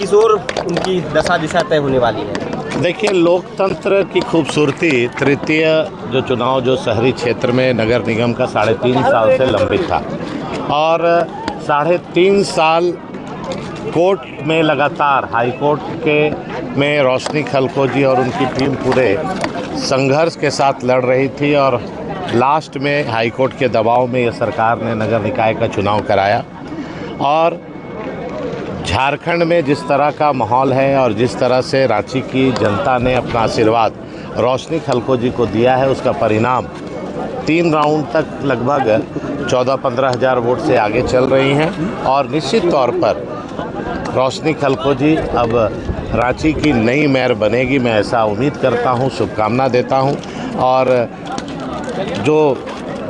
किस ओर उनकी दशा दिशा तय होने वाली है? देखिए, लोकतंत्र की खूबसूरती तृतीय जो चुनाव जो शहरी क्षेत्र में नगर निगम का 3.5 साल से लंबित था और 3.5 साल कोर्ट में लगातार हाई कोर्ट के में रोशनी खलखोजी और उनकी टीम पूरे संघर्ष के साथ लड़ रही थी और लास्ट में हाई कोर्ट के दबाव में ये सरकार ने नगर निकाय का चुनाव कराया। और झारखंड में जिस तरह का माहौल है और जिस तरह से रांची की जनता ने अपना आशीर्वाद रोशनी खलखोजी को दिया है, उसका परिणाम 3 राउंड तक लगभग 14-15 हज़ार वोट से आगे चल रही हैं और निश्चित तौर पर रोशनी खलखोजी अब रांची की नई मेयर बनेगी। मैं ऐसा उम्मीद करता हूं, शुभकामना देता हूं। और जो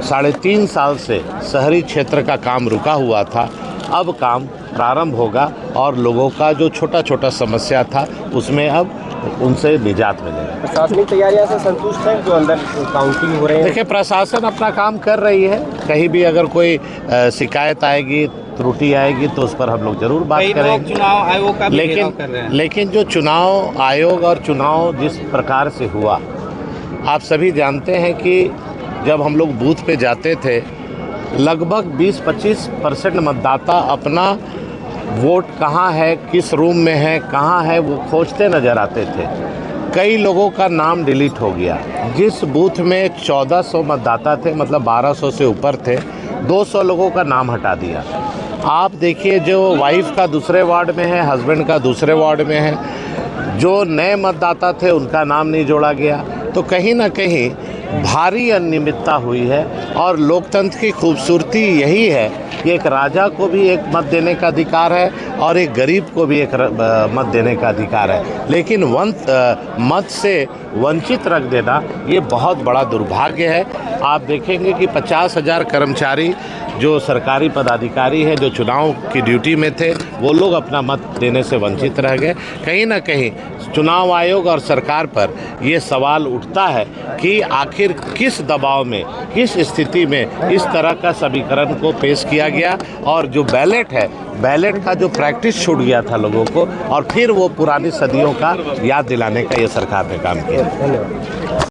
3.5 साल से शहरी क्षेत्र का काम रुका हुआ था, अब काम प्रारंभ होगा और लोगों का जो छोटा छोटा समस्या था उसमें अब उनसे निजात मिलेगा। प्रशासनिक तैयारियां से संतुष्ट हैं जो अंदर काउंटिंग हो रही है? देखिए, प्रशासन अपना काम कर रही है। कहीं भी अगर कोई शिकायत आएगी, त्रुटि आएगी तो उस पर हम लोग जरूर बात करेंगे। चुनाव आयोग का भी घेराव कर रहे हैं। लेकिन जो चुनाव आयोग और चुनाव जिस प्रकार से हुआ, आप सभी जानते हैं कि जब हम लोग बूथ पे जाते थे लगभग 20-25% मतदाता अपना वोट कहाँ है, किस रूम में है, कहाँ है, वो खोजते नज़र आते थे। कई लोगों का नाम डिलीट हो गया। जिस बूथ में 1400 मतदाता थे, मतलब 1200 से ऊपर थे, 200 लोगों का नाम हटा दिया। आप देखिए, जो वाइफ का दूसरे वार्ड में है, हस्बैंड का दूसरे वार्ड में है, जो नए मतदाता थे उनका नाम नहीं जोड़ा गया। तो कहीं ना कहीं भारी अनियमितता हुई है और लोकतंत्र की खूबसूरती यही है कि एक राजा को भी एक मत देने का अधिकार है और एक गरीब को भी एक मत देने का अधिकार है, लेकिन मत से वंचित रख देना ये बहुत बड़ा दुर्भाग्य है। आप देखेंगे कि 50,000 कर्मचारी जो सरकारी पदाधिकारी हैं, जो चुनाव की ड्यूटी में थे, वो लोग अपना मत देने से वंचित रह गए। कहीं ना कहीं चुनाव आयोग और सरकार पर ये सवाल उठता है कि आखिर किस दबाव में, किस स्थिति में इस तरह का समीकरण को पेश किया गया और जो बैलेट है, बैलेट का जो प्रैक्टिस छूट गया था लोगों को और फिर वो पुरानी सदियों का याद दिलाने का ये सरकार ने काम किया।